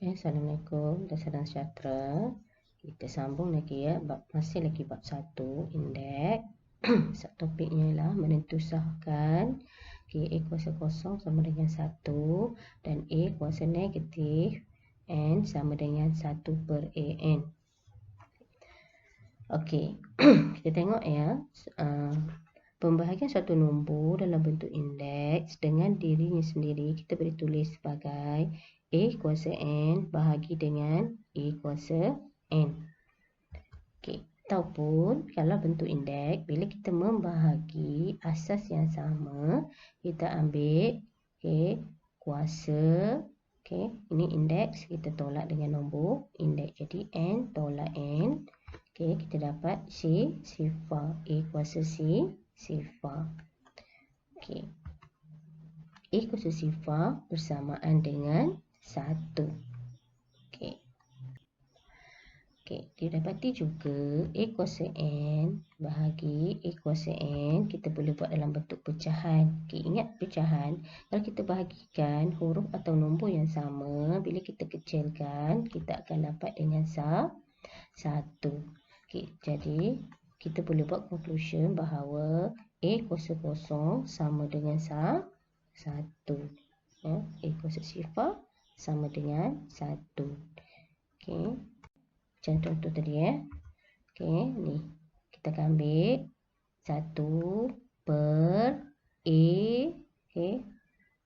Assalamualaikum dan salam sejahtera. Kita sambung lagi ya, masih lagi bab 1 indeks. Topiknya ialah menentu sahkan A kuasa kosong sama dengan 1 dan A kuasa negatif N sama dengan 1/AN. Okey, kita tengok ya, pembahagian suatu nombor dalam bentuk indeks dengan dirinya sendiri kita boleh tulis sebagai A kuasa N bahagi dengan A kuasa N. Okey, ataupun kalau bentuk indeks, bila kita membahagi asas yang sama, kita ambil kuasa, ini indeks, kita tolak dengan nombor indeks. Jadi N tolak N. Kita dapat C sifar. A kuasa C sifar. A kuasa sifar bersamaan dengan 1. Didapati juga A kuasa N bahagi A kuasa N kita boleh buat dalam bentuk pecahan. Ingat pecahan, kalau kita bahagikan huruf atau nombor yang sama, bila kita kecilkan, kita akan dapat dengan 1. Jadi kita boleh buat conclusion bahawa A kuasa kosong sama dengan 1. A kuasa sifar sama dengan 1. Macam contoh tadi ni kita akan ambil 1/A.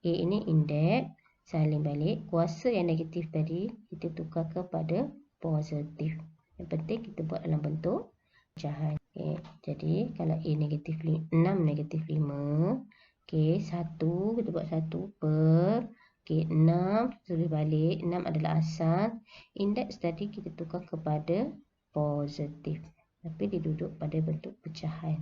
A ini indeks, salin balik. Kuasa yang negatif tadi kita tukar kepada positif. Yang penting kita buat dalam bentuk pecahan. Jadi kalau A negatif 6 negatif 5, 1 kita buat 1/6, tulis balik. 6 adalah asas. Indeks tadi kita tukar kepada positif, tapi dia duduk pada bentuk pecahan.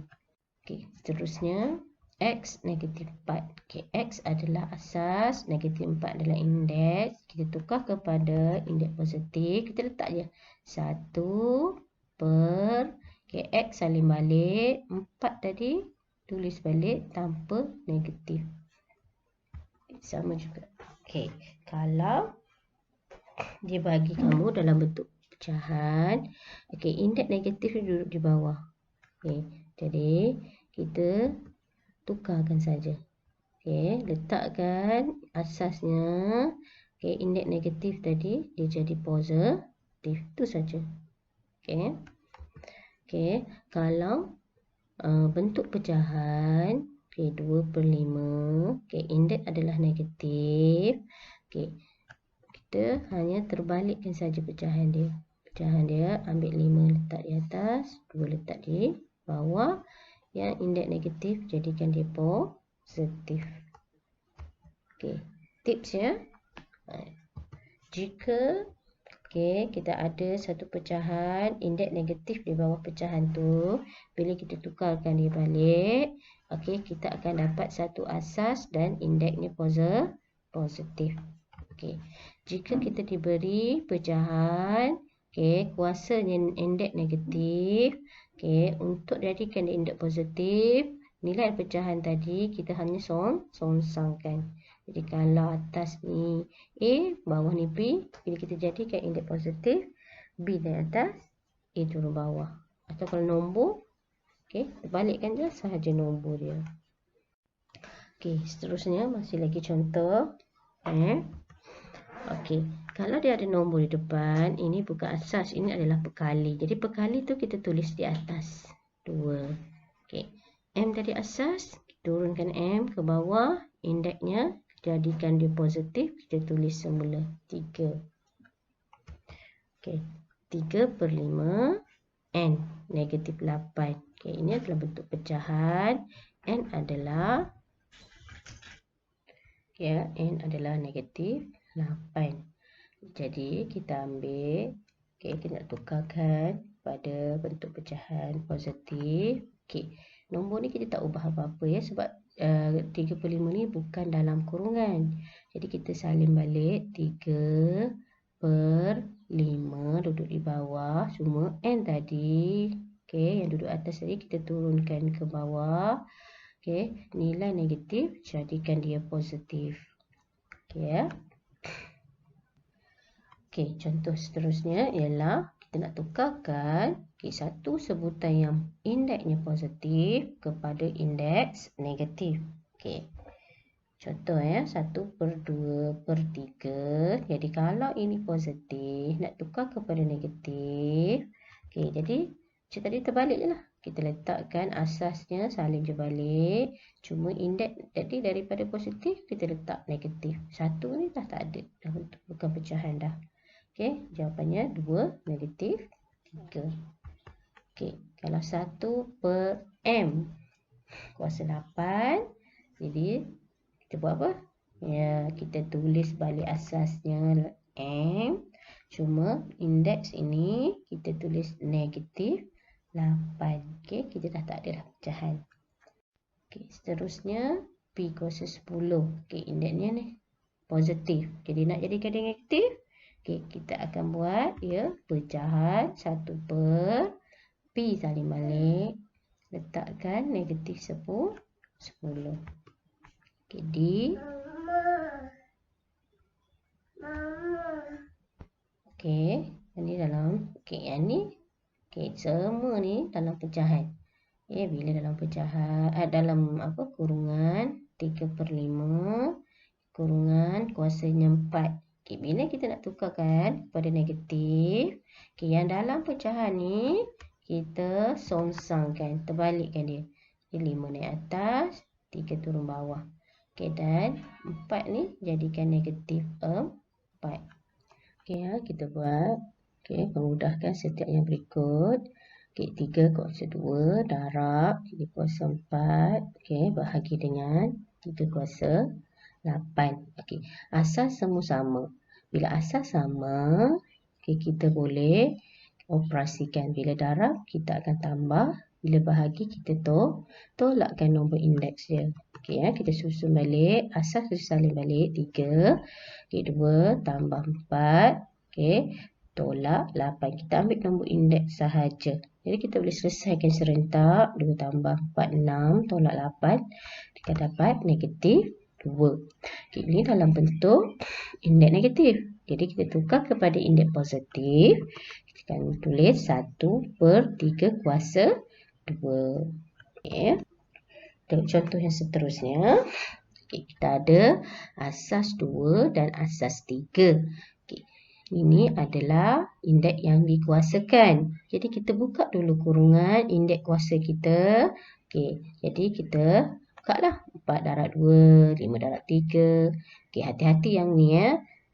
Seterusnya X negatif 4. X adalah asas, negatif 4 adalah indeks. Kita tukar kepada indeks positif. Kita letak je 1/, X salin balik. 4 tadi tulis balik tanpa negatif. Sama juga. Kalau dia bagi kamu dalam bentuk pecahan, indeks negatif dia duduk di bawah. Jadi kita tukarkan saja. Letakkan asasnya. Indeks negatif tadi dia jadi positif. Itu saja. Kalau bentuk pecahan 2/5, indeks adalah negatif. Kita hanya terbalikkan saja pecahan dia. Pecahan dia ambil 5 letak di atas, 2 letak di bawah. Yang indeks negatif jadikan dia positif. Tips ya. Jika kita ada satu pecahan, indeks negatif di bawah pecahan tu, bila kita tukarkan dia balik, kita akan dapat satu asas dan indeksnya positif. Jika kita diberi pecahan, kuasanya indeks negatif, untuk jadikan dia indeks positif, nilai pecahan tadi kita hanya songsangkan. Jadi kalau atas ni A, bawah ni B, bila kita jadikan indeks positif, B naik atas, A turun bawah. Atau kalau nombor, terbalikkan je sahaja nombor dia. Seterusnya masih lagi contoh. Kalau dia ada nombor di depan, ini bukan asas, ini adalah pekali. Jadi pekali tu kita tulis di atas 2. M tadi asas, turunkan M ke bawah, indeksnya jadikan dia positif, kita tulis semula 3. 3/5 N negatif 8. Ini adalah bentuk pecahan. N adalah negatif 8. Jadi kita ambil, kita nak tukarkan pada bentuk pecahan positif. Nombor ni kita tak ubah apa-apa ya, sebab 3/5 ni bukan dalam kurungan. Jadi kita salin balik 3/5 duduk di bawah, semua N tadi. Yang duduk atas tadi kita turunkan ke bawah. Nilai negatif jadikan dia positif. Okey, contoh seterusnya ialah kita nak tukarkan satu sebutan yang indeksnya positif kepada indeks negatif. Okey. Contoh 1/2/3. Jadi kalau ini positif, nak tukar kepada negatif. Okey, jadi macam tadi terbalik je lah. Kita letakkan asasnya salin je balik. Cuma indeks tadi daripada positif, kita letak negatif. 1 ni dah tak ada. Dah bukan pecahan dah. Okey, jawapannya 2 negatif 3. Okey, kalau 1/m kuasa 8. Jadi kita buat apa? Ya, kita tulis balik asasnya m. Cuma indeks ini kita tulis negatif 8. Okey, kita dah tak ada dah pecahan. Okey, seterusnya P kuasa 10. Okey, indeksnya ni positif. Jadi nak jadikan dia negatif, okey, kita akan buat pecahan 1/P salin balik. Letakkan negatif 10. Okey, D. Okey, ini dalam, yang ni, semua ni dalam pecahan. Bila dalam pecahan, dalam kurungan 3/5 kurungan kuasanya 4. Bila kita nak tukarkan kepada negatif, yang dalam pecahan ni kita songsangkan, terbalikkan dia. 5 naik atas, 3 turun bawah. Dan 4 ni jadikan negatif 4. Kita buat. Memudahkan setiap yang berikut. 3 kuasa 2 darab 3 kuasa 4. Bahagi dengan 3 kuasa 8. Asas semua sama. Bila asas sama, kita boleh operasikan. Bila darab, kita akan tambah. Bila bahagi, kita tolakkan nombor indeks dia. Kita susun balik. Asas salin balik 3. 2 tambah 4. Tolak 8. Kita ambil nombor indeks sahaja. Jadi kita boleh selesaikan serentak. 2 tambah 4, 6. Tolak 8. Kita dapat negatif 2. Ini dalam bentuk indeks negatif. Jadi kita tukar kepada indeks positif. Kita akan tulis 1/3 kuasa 2. Contoh yang seterusnya. Kita ada asas 2 dan asas 3. Ini adalah indeks yang dikuasakan. Jadi kita buka dulu kurungan indeks kuasa kita. Jadi kita bukalah 4 darab 2, 5 darab 3. Hati-hati yang ni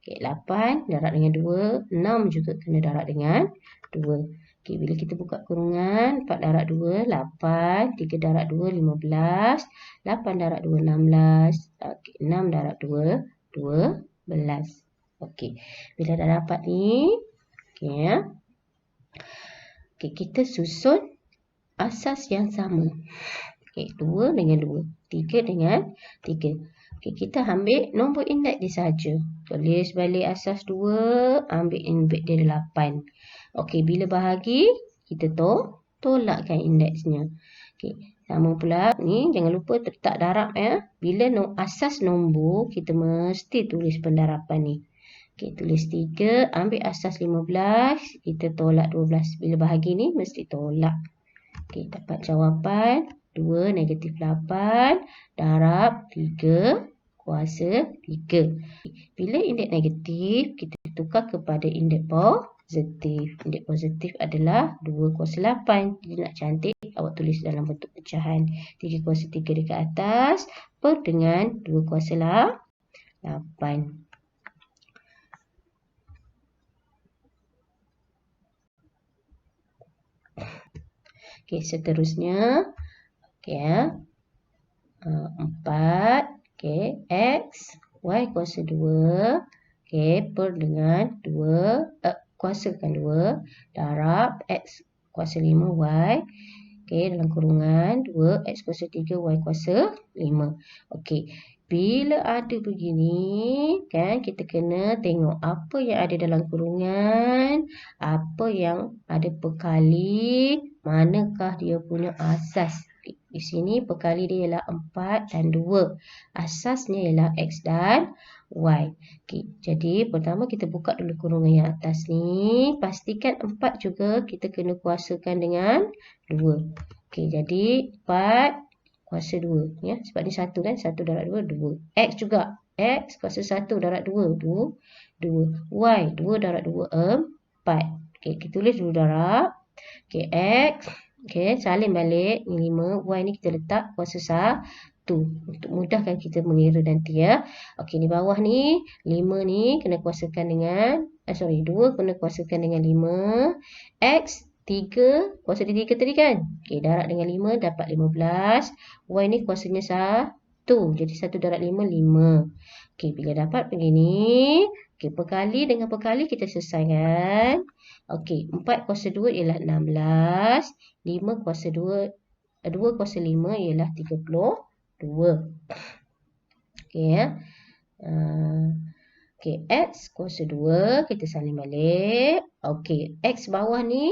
8 darab dengan 2, 6 juga kena darab dengan 2. Bila kita buka kurungan 4 darab 2, 8, 3 darab 2, 15, 8 darab 2, 16, 6 darab 2, 12. Bila dah dapat ni, kita susun asas yang sama. 2 dengan 2, 3 dengan 3. Kita ambil nombor indeks dia saja. Tulis balik asas 2, ambil indeks dia 8. Bila bahagi, kita tolakkan indeksnya. Sama pula ni, jangan lupa letak darab Bila asas nombor, kita mesti tulis pendarapan ni. Tulis 3, ambil asas 15, kita tolak 12. Bila bahagi ni, mesti tolak. Dapat jawapan 2 negatif 8 darab 3 kuasa 3. Bila indeks negatif, kita tukar kepada indeks positif. Indeks positif adalah 2 kuasa 8. Jadi nak cantik, awak tulis dalam bentuk pecahan. 3 kuasa 3 dekat atas, per dengan 2 kuasa 8. Seterusnya 4 X Y kuasa 2 per dengan 2 kuasakan 2 darab X kuasa 5 Y dalam kurungan 2 X kuasa 3 Y kuasa 5. Bila ada begini, kita kena tengok apa yang ada dalam kurungan, apa yang ada perkali, manakah dia punya asas. Di sini perkali dia ialah 4 dan 2. Asasnya ialah X dan Y. Okay. Jadi pertama kita buka dulu kurungan yang atas ni. Pastikan 4 juga kita kena kuasakan dengan 2. Okay. Jadi 4 kuasa 2. Ya. Sebab ni 1 kan. 1 darab 2, 2. X juga. X kuasa 1 darab 2, 2. 2. Y 2 darab 2, 4. Okay. Kita tulis dulu darab. Okay. X. Okay. Salin balik. Ni 5. Y ni kita letak kuasa 1. Untuk mudahkan kita mengira nanti ya. Okey, di bawah ni 5 ni kena kuasakan dengan 2 kena kuasakan dengan 5. X 3 kuasa 3 tadi kan. Okey, darab dengan 5 dapat 15. Y ni kuasanya 1. Jadi 1 darab 5 5. Okey, bila dapat begini, okey, perkali dengan perkali kita selesaikan. Okey, 4 kuasa 2 ialah 16. 5 kuasa 2 kuasa 5 ialah 32. Okey ya. Okey, X kuasa 2 kita salin balik. Okey, X bawah ni.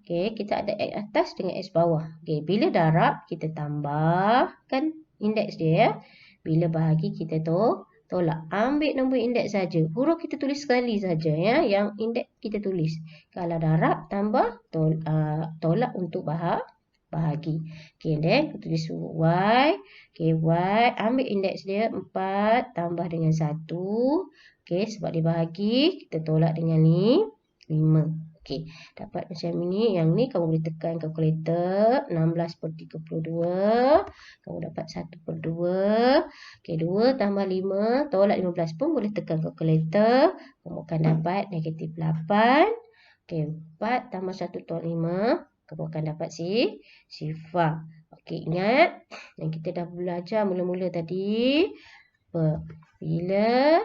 Okey, kita ada X atas dengan X bawah. Okey, bila darab kita tambahkan indeks dia ya. Bila bahagi kita tolak. Ambil nombor indeks saja. Huruf kita tulis sekali saja ya. Yang indeks kita tulis. Kalau darab tambah tolak untuk bahagi. Okey, then kita tulis Y. Okey, Y ambil indeks dia 4 tambah dengan 1. Okey, sebab dia bahagi, kita tolak dengan 5. Okey, dapat macam ini. Yang ni kamu boleh tekan kalkulator. 16/32. Kamu dapat 1/2. Okey, 2 tambah 5 tolak 15 pun boleh tekan kalkulator. Kamu akan dapat negatif 8. Okey, 4 tambah 1 tolak 5. Kamu akan dapat sifar. Okey, ingat yang kita dah belajar mula-mula tadi. Bila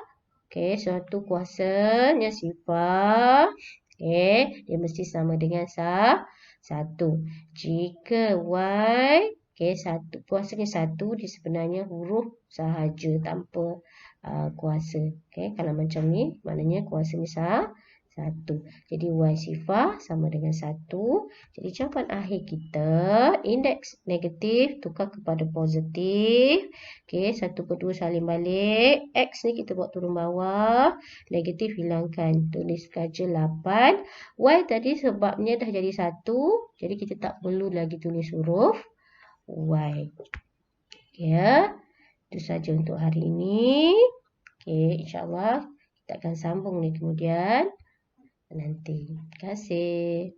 suatu kuasanya sifar, dia mesti sama dengan 1. Jika Y kuasanya 1, dia sebenarnya huruf sahaja tanpa kuasa. Kalau macam ni, maknanya kuasanya 1. Jadi Y sifar sama dengan 1. Jadi jawapan akhir kita, indeks negatif tukar kepada positif. 1/2 salin balik. X ni kita buat turun bawah. Negatif hilangkan. Tulis saja 8. Y tadi sebabnya dah jadi 1. Jadi kita tak perlu lagi tulis huruf Y. Ya. Itu saja untuk hari ini. InsyaAllah kita akan sambung ni kemudian nanti. Terima kasih.